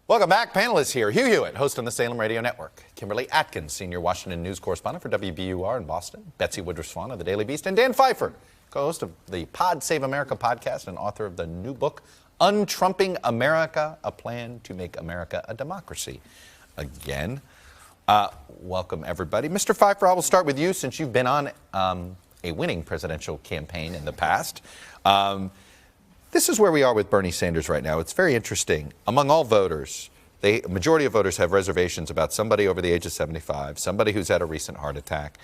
Welcome back. Panelists here. Hugh Hewitt, host on the Salem Radio Network. Kimberly Atkins, senior Washington News correspondent for WBUR in Boston. Betsy Woodruff-Swan of the Daily Beast. And Dan Pfeiffer, co-host of the Pod Save America podcast and author of the new book, Untrumping America, A Plan to Make America a Democracy. Again, welcome, everybody. Mr. Pfeiffer, I will start with you since you've been on a winning presidential campaign in the past. This is where we are with Bernie Sanders right now. It's very interesting. Among all voters, a majority of voters have reservations about somebody over the age of 75, somebody who's had a recent heart attack,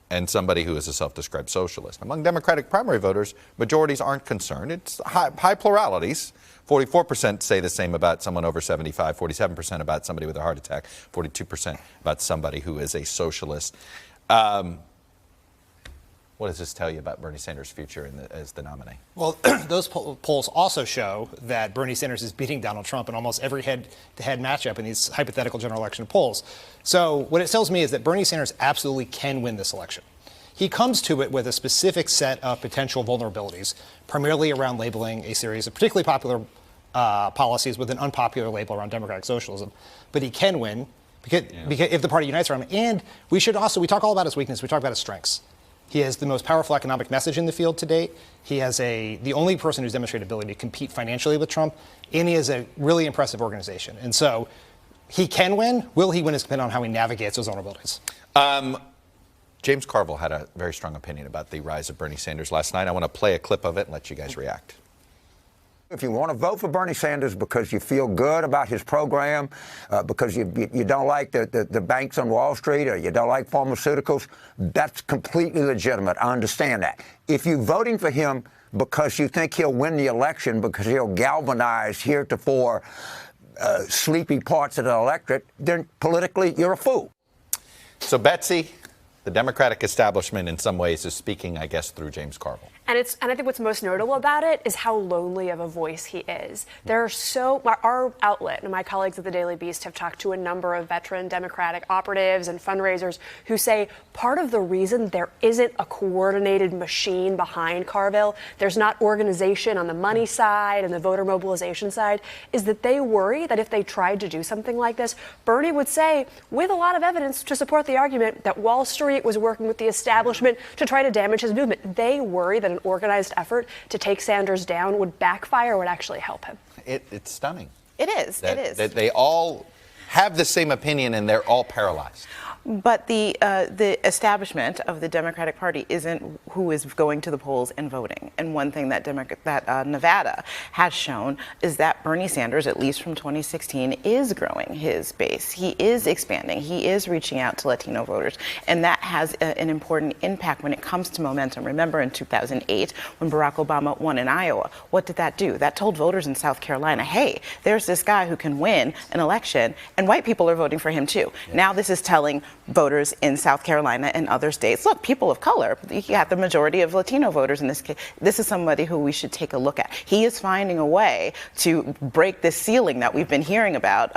and somebody who is a self-described socialist. Among Democratic primary voters, majorities aren't concerned. It's high pluralities. 44% say the same about someone over 75, 47% about somebody with a heart attack, 42% about somebody who is a socialist. What does this tell you about Bernie Sanders' future as the nominee? Well, those polls also show that Bernie Sanders is beating Donald Trump in almost every head-to-head matchup in these hypothetical general election polls. So what it tells me is that Bernie Sanders absolutely can win this election. He comes to it with a specific set of potential vulnerabilities, primarily around labeling a series of particularly popular policies with an unpopular label around democratic socialism. But he can win because if the party unites around him. And we talk all about his weakness, we talk about his strengths. He has the most powerful economic message in the field to date. He has the only person who's demonstrated ability to compete financially with Trump, and he has a really impressive organization. And so he can win. Will he win is dependent on how he navigates those vulnerabilities. James Carville had a very strong opinion about the rise of Bernie Sanders last night. I want to play a clip of it and let you guys react. If you want to vote for Bernie Sanders because you feel good about his program, because you don't like the banks on Wall Street or you don't like pharmaceuticals, that's completely legitimate. I understand that. If you're voting for him because you think he'll win the election because he'll galvanize heretofore sleepy parts of the electorate, then politically you're a fool. So, Betsy, the Democratic establishment in some ways is speaking, I guess, through James Carville. And I think what's most notable about it is how lonely of a voice he is. Our outlet and my colleagues at the Daily Beast have talked to a number of veteran Democratic operatives and fundraisers who say part of the reason there isn't a coordinated machine behind Carville, there's not organization on the money side and the voter mobilization side, is that they worry that if they tried to do something like this, Bernie would say, with a lot of evidence to support the argument, that Wall Street was working with the establishment to try to damage his movement. They worry that an organized effort to take Sanders down would backfire, would actually help him. It's stunning. It is. That they all have the same opinion and they're all paralyzed. But the establishment of the Democratic Party isn't who is going to the polls and voting. And one thing that Nevada has shown is that Bernie Sanders, at least from 2016, is growing his base. He is expanding. He is reaching out to Latino voters. And that has an important impact when it comes to momentum. Remember in 2008, when Barack Obama won in Iowa, what did that do? That told voters in South Carolina, hey, there's this guy who can win an election, and white people are voting for him too. Yeah. Now this is telling voters in South Carolina and other states, look, people of color, you have the majority of Latino voters in this case. This is somebody who we should take a look at. He is finding a way to break this ceiling that we've been hearing about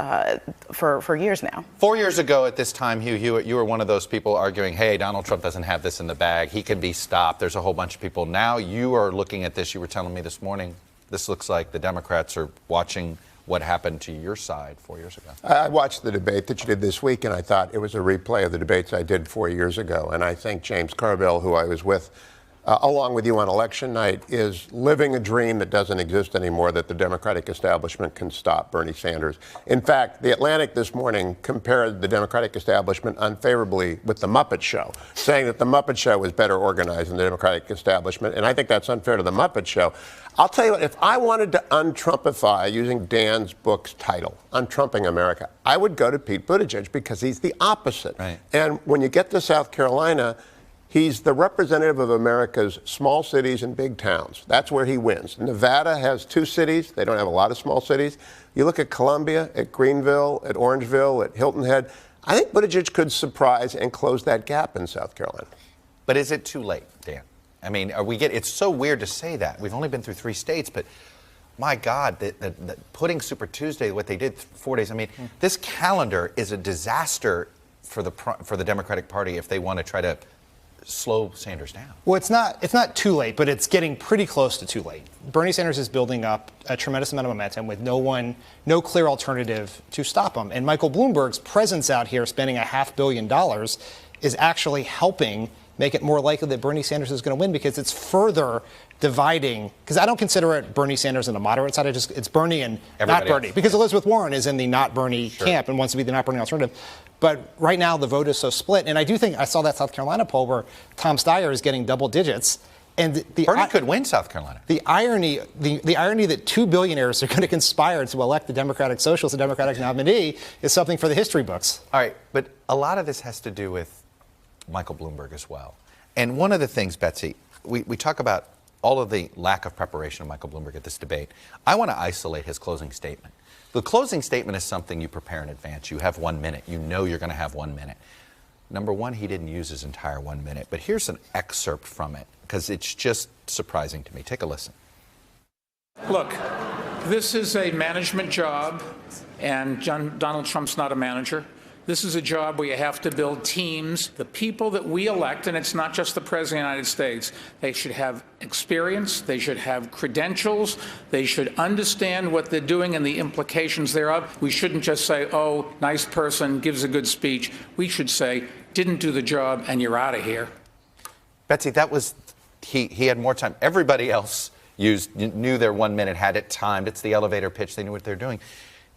for years now. 4 years ago at this time, Hugh Hewitt, you were one of those people arguing, hey, Donald Trump doesn't have this in the bag. He can be stopped. There's a whole bunch of people. Now you are looking at this. You were telling me this morning, this looks like the Democrats are watching what happened to your side 4 years ago. I watched the debate that you did this week, and I thought it was a replay of the debates I did 4 years ago. And I think James Carville, who I was with along with you on election night, is living a dream that doesn't exist anymore, that the Democratic establishment can stop Bernie Sanders. In fact, The Atlantic this morning compared the Democratic establishment unfavorably with The Muppet Show, saying that The Muppet Show was better organized than the Democratic establishment. And I think that's unfair to The Muppet Show. I'll tell you what, if I wanted to untrumpify, using Dan's book's title, Untrumping America, I would go to Pete Buttigieg because he's the opposite. Right. And when you get to South Carolina, he's the representative of America's small cities and big towns. That's where he wins. Nevada has 2 cities. They don't have a lot of small cities. You look at Columbia, at Greenville, at Orangeville, at Hilton Head. I think Buttigieg could surprise and close that gap in South Carolina. But is it too late, Dan? I mean, it's so weird to say that. We've only been through 3 states, but my God, putting Super Tuesday, what they did 4 days, I mean, this calendar is a disaster for the Democratic Party if they want to try to slow Sanders down. Well, it's not too late, but it's getting pretty close to too late. Bernie Sanders is building up a tremendous amount of momentum with no clear alternative to stop him. And Michael Bloomberg's presence out here spending $500 million is actually helping make it more likely that Bernie Sanders is going to win, because it's further dividing. Because I don't consider it Bernie Sanders on the moderate side. It's Bernie and Everybody not Bernie. else. Because Elizabeth Warren is in the not Bernie camp and wants to be the not Bernie alternative. But right now the vote is so split. And I do think I saw that South Carolina poll where Tom Steyer is getting double digits. And Bernie could win South Carolina. The irony that two billionaires are going to conspire to elect the Democratic Socialist, the Democratic nominee, is something for the history books. All right, but a lot of this has to do with Michael Bloomberg as well. And one of the things, Betsy, we talk about all of the lack of preparation of Michael Bloomberg at this debate. I want to isolate his closing statement. The closing statement is something you prepare in advance. You have 1 minute. You know you're going to have 1 minute. Number one, he didn't use his entire 1 minute. But here's an excerpt from it, because it's just surprising to me. Take a listen. Look, this is a management job, and Donald Trump's not a manager. This is a job where you have to build teams. The people that we elect, and it's not just the President of the United States, they should have experience, they should have credentials, they should understand what they're doing and the implications thereof. We shouldn't just say, oh, nice person, gives a good speech. We should say, didn't do the job, and you're out of here. Betsy, that was, he had more time. Everybody else knew their 1 minute, had it timed. It's the elevator pitch. They knew what they're doing.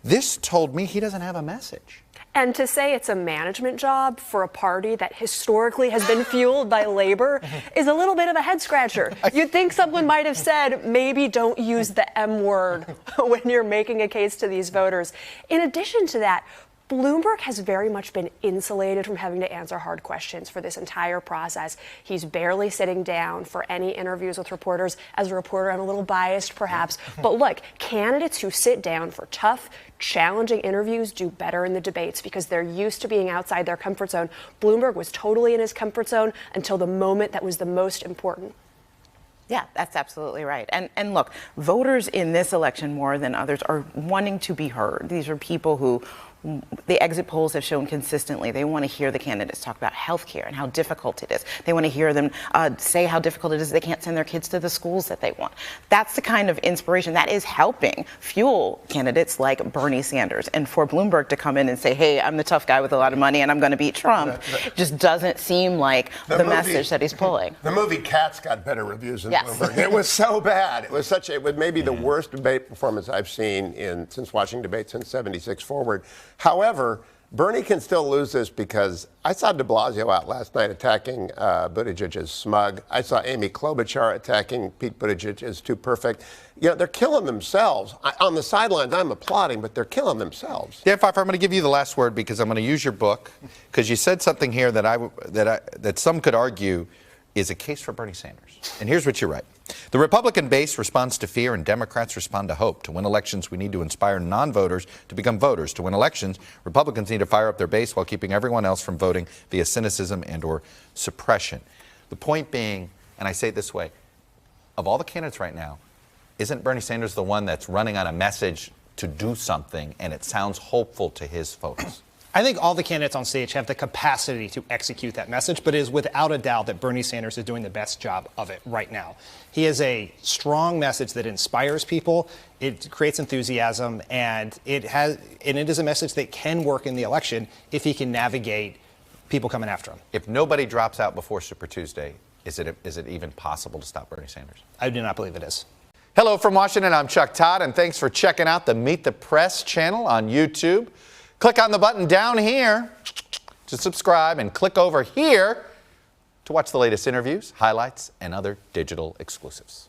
This told me he doesn't have a message. And to say it's a management job for a party that historically has been fueled by labor is a little bit of a head scratcher. You'd think someone might have said, maybe don't use the M word when you're making a case to these voters. In addition to that, Bloomberg has very much been insulated from having to answer hard questions for this entire process. He's barely sitting down for any interviews with reporters. As a reporter, I'm a little biased, perhaps. But look, candidates who sit down for tough, challenging interviews do better in the debates because they're used to being outside their comfort zone. Bloomberg was totally in his comfort zone until the moment that was the most important. Yeah, that's absolutely right. And look, voters in this election more than others are wanting to be heard. These are people who the exit polls have shown consistently they want to hear the candidates talk about health care and how difficult it is. They want to hear them say how difficult it is they can't send their kids to the schools that they want. That's the kind of inspiration that is helping fuel candidates like Bernie Sanders. And for Bloomberg to come in and say, hey, I'm the tough guy with a lot of money and I'm going to beat Trump, just doesn't seem like the message that he's pulling. The movie Cats got better reviews than Bloomberg. It was so bad. It was maybe the worst debate performance I've seen since watching debates since '76 forward. However, Bernie can still lose this because I saw de Blasio out last night attacking Buttigieg as smug. I saw Amy Klobuchar attacking Pete Buttigieg as too perfect. You know, they're killing themselves. On the sidelines, I'm applauding, but they're killing themselves. Dan Pfeiffer, I'm going to give you the last word because I'm going to use your book, because you said something here that some could argue is a case for Bernie Sanders. And here's what you write. The Republican base responds to fear and Democrats respond to hope. To win elections, we need to inspire non-voters to become voters. To win elections, Republicans need to fire up their base while keeping everyone else from voting via cynicism and or suppression. The point being, and I say it this way, of all the candidates right now, isn't Bernie Sanders the one that's running on a message to do something and it sounds hopeful to his folks? I think all the candidates on stage have the capacity to execute that message, but it is without a doubt that Bernie Sanders is doing the best job of it right now. He has a strong message that inspires people, it creates enthusiasm, and it is a message that can work in the election if he can navigate people coming after him. If nobody drops out before Super Tuesday, is it even possible to stop Bernie Sanders? I do not believe it is. Hello from Washington, I'm Chuck Todd, and thanks for checking out the Meet the Press channel on YouTube. Click on the button down here to subscribe and click over here to watch the latest interviews, highlights, and other digital exclusives.